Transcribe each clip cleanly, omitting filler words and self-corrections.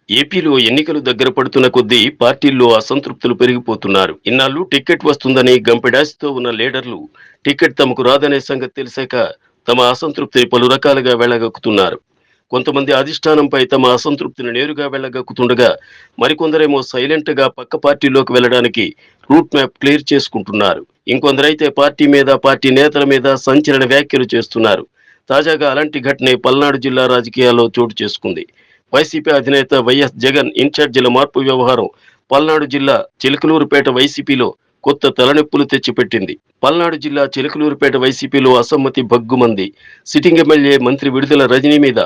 ఏపీలో ఎన్నికలు దగ్గర పడుతున్న కొద్దీ పార్టీల్లో అసంతృప్తులు పెరిగిపోతున్నారు. ఇన్నాళ్లు టికెట్ వస్తుందని గంపెడాసితో ఉన్న లీడర్లు టికెట్ తమకు రాదనే సంగతి తెలిసాక తమ అసంతృప్తిని పలు రకాలుగా వెళ్లగక్కుతున్నారు. కొంతమంది అధిష్టానంపై తమ అసంతృప్తిని నేరుగా వెళ్లగక్కుతుండగా మరికొందరేమో సైలెంట్ గా పక్క పార్టీలోకి వెళ్లడానికి రూట్ మ్యాప్ క్లియర్ చేసుకుంటున్నారు. ఇంకొందరైతే పార్టీ మీద, పార్టీ నేతల మీద సంచలన వ్యాఖ్యలు చేస్తున్నారు. తాజాగా అలాంటి ఘటనే పల్నాడు జిల్లా రాజకీయాల్లో చోటు చేసుకుంది. వైసీపీ అధినేత వైఎస్ జగన్ ఇన్ఛార్జీల మార్పు వ్యవహారం పల్నాడు జిల్లా చిలకలూరుపేట వైసీపీలో కొత్త తలనొప్పులు తెచ్చిపెట్టింది. పల్నాడు జిల్లా చిలకలూరుపేట వైసీపీలో అసమ్మతి భగ్గుమంది. సిట్టింగ్ ఎమ్మెల్యే మంత్రి విడుదల రజనీ మీద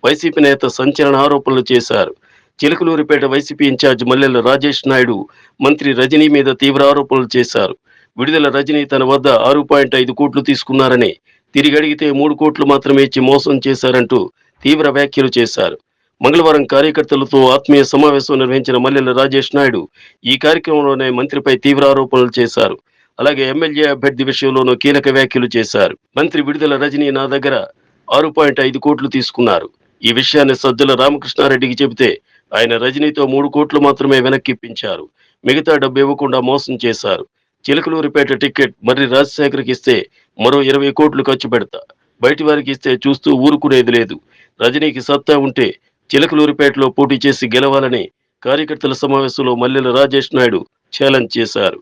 వైసీపీ నేత సంచలన ఆరోపణలు చేశారు. చిలకలూరుపేట వైసీపీ ఇన్ఛార్జ్ మల్లెల రాజేష్ నాయుడు మంత్రి రజనీ మీద తీవ్ర ఆరోపణలు చేశారు. విడుదల రజనీ తన వద్ద 6.5 కోట్లు తీసుకున్నారని, తిరిగి అడిగితే 3 కోట్లు మాత్రమే ఇచ్చి మోసం చేశారంటూ తీవ్ర వ్యాఖ్యలు చేశారు. మంగళవారం కార్యకర్తలతో ఆత్మీయ సమావేశం నిర్వహించిన మల్లెల రాజేష్ నాయుడు ఈ కార్యక్రమంలోనే మంత్రిపై తీవ్ర ఆరోపణలు చేశారు. అలాగే ఎమ్మెల్యే అభ్యర్థి విషయంలోనూ కీలక వ్యాఖ్యలు చేశారు. మంత్రి విడుదల రజనీ నా దగ్గర 6.5 కోట్లు తీసుకున్నారు. ఈ విషయాన్ని సజ్జల రామకృష్ణారెడ్డికి చెబితే ఆయన రజనీతో 3 కోట్లు మాత్రమే వెనక్కిప్పించారు. మిగతా డబ్బు ఇవ్వకుండా మోసం చేశారు. చిలకలూరిపేట టికెట్ మర్రి రాజశేఖర్కి ఇస్తే మరో 20 కోట్లు ఖర్చు పెడతా, బయటి వారికి ఇస్తే చూస్తూ ఊరుకునేది లేదు. రజనీకి సత్తా ఉంటే చిలకలూరిపేటలో పోటీ చేసి గెలవాలని కార్యకర్తల సమావేశంలో మల్లెల రాజేష్ నాయుడు ఛాలెంజ్ చేశారు.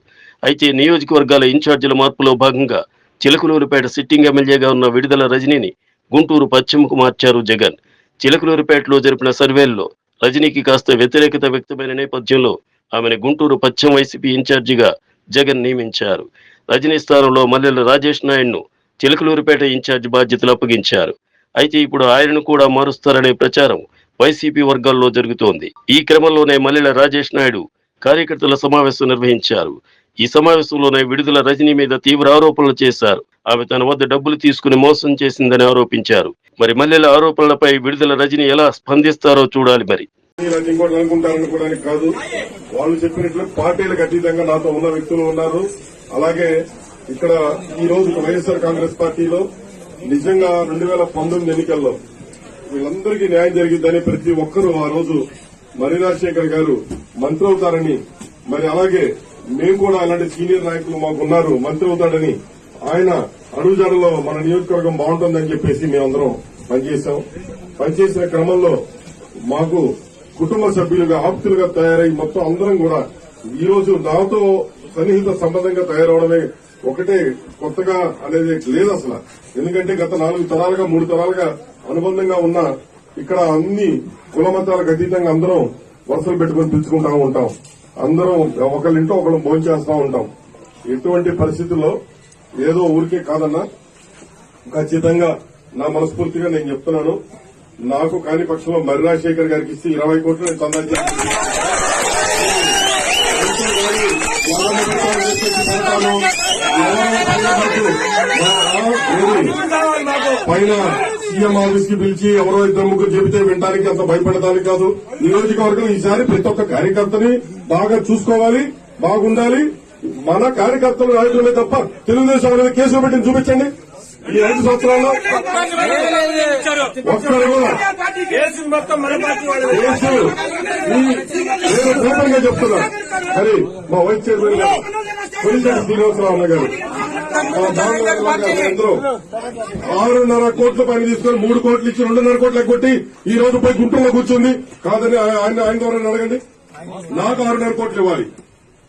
అయితే నియోజకవర్గాల ఇన్ఛార్జీల మార్పులో భాగంగా చిలకలూరిపేట సిట్టింగ్ ఎమ్మెల్యేగా ఉన్న విడుదల రజనీని గుంటూరు పశ్చిమకు మార్చారు జగన్. చిలకలూరిపేటలో జరిపిన సర్వేల్లో రజనీకి కాస్త వ్యతిరేకత వ్యక్తమైన నేపథ్యంలో ఆమెను గుంటూరు పశ్చిమ వైసీపీ ఇన్ఛార్జిగా జగన్ నియమించారు. రజనీ స్థానంలో మల్లెల రాజేష్ నాయుడును చిలకలూరిపేట ఇన్ఛార్జి బాధ్యతలు అప్పగించారు. అయితే ఇప్పుడు ఆయనను కూడా మారుస్తారనే ప్రచారం వైసీపీ వర్గాల్లో జరుగుతోంది. ఈ క్రమంలోనే మల్లెల రాజేష్ నాయుడు కార్యకర్తల సమావేశం నిర్వహించారు. ఈ సమావేశంలోనే విడుదల రజనీ మీద తీవ్ర ఆరోపణలు చేశారు. ఆమె తన వద్ద డబ్బులు తీసుకుని మోసం చేసిందని ఆరోపించారు. మరి మల్లెల ఆరోపణలపై విడుదల రజనీ ఎలా స్పందిస్తారో చూడాలి. మరి అనుకుంటారనుకోవడానికి కాదు, వాళ్ళు చెప్పినట్లు పార్టీలకు అతీతంగా నాతో ఉన్న వ్యక్తులు ఉన్నారు. అలాగే ఇక్కడ ఈ రోజు వైఎస్ఆర్ కాంగ్రెస్ పార్టీలో నిజంగా 2019 ఎన్నికల్లో వీళ్ళందరికీ న్యాయం జరిగిందని ప్రతి ఒక్కరూ ఆ రోజు మర్రి రాజశేఖర్ గారు మంత్రి అవుతారని, మరి అలాగే మేము కూడా అలాంటి సీనియర్ నాయకులు మాకున్నారు మంత్రి అవుతాడని ఆయన అడుగుజాడలో మన నియోజకవర్గం బాగుంటుందని చెప్పేసి మేమందరం పనిచేశాం. పనిచేసిన క్రమంలో మాకు కుటుంబ సభ్యులుగా ఆప్తులుగా తయారై మొత్తం అందరం కూడా ఈ రోజు నాతో సన్నిహిత సంబంధంగా తయారవడమే ఒకటే కొత్తగా అనేది లేదు అసలు. ఎందుకంటే గత 4 తరాలుగా 3 తరాలుగా అనుబంధంగా ఉన్న ఇక్కడ అన్ని కుల మతాలకు అతీతంగా అందరం వరుసలు పెట్టుకుని పిలుచుకుంటా ఉంటాం. అందరం ఒకళ్ళింటో ఒకళ్ళు భోజనం చేస్తా ఉంటాం. ఎటువంటి పరిస్థితుల్లో ఏదో ఊరికే కాదన్నా, ఖచ్చితంగా నా మనస్ఫూర్తిగా నేను చెప్తున్నాను, నాకు కాని పక్షంలో మర్రి రాజశేఖర్ గారికి ఇస్తే 20 కోట్లు నేను చందా పైన సీఎం ఆఫీస్ కి పిలిచి ఎవరో 2-3 చెబితే వినడానికి అంత భయపడడానికి కాదు. నియోజకవర్గం ఈసారి ప్రతి ఒక్క కార్యకర్తని బాగా చూసుకోవాలి, బాగుండాలి. మన కార్యకర్తలు నాయకులమే తప్ప తెలుగుదేశం అనేది కేసులు పెట్టింది చూపించండి. ఈ 5 సంవత్సరాల్లో ఒక్కరు కూడా నేను ఓపెన్ గా చెప్తున్నా. మరి మా వైస్ చైర్మన్ గారు కొలిశెట్టి శ్రీనివాసరావు గారు అందరూ 6.5 కోట్ల పని తీసుకొని 3 కోట్లు ఇచ్చి 2.5 కోట్లు కొట్టి ఈ రోజు పోయి గుంటూరులో కూర్చుంది. కాదని ఆయన ద్వారా అడగండి. నాకు 6.5 కోట్లు ఇవ్వాలి.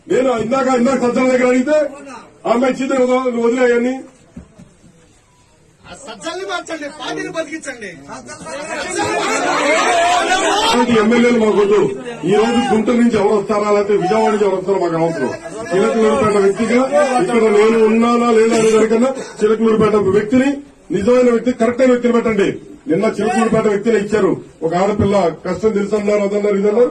నేను ఇందాక సజ్జల దగ్గర అడిగితే ఆమె ఇచ్చింది వదిలేయని. ఎమ్మెల్యేలు మాకొద్దు. ఈ రోజు గుంటూరు నుంచి ఎవరు వస్తారా, లేకపోతే విజయవాడ నుంచి ఎవరు వస్తారో మాకు అవసరం. చిలకలూరుపేట వ్యక్తిగా ఇక్కడ నేను ఉన్నానా లేదా అనే దానికన్నా చిలకలూరుపేట వ్యక్తిని, నిజమైన వ్యక్తి, కరెక్ట్ అయిన వ్యక్తిని పెట్టండి. నిన్న చిలకలూరుపేట వ్యక్తిని ఇచ్చారు. ఒక ఆడపిల్ల కష్టం తెలుసన్నారు, అదన్నారు, ఇదన్నారు.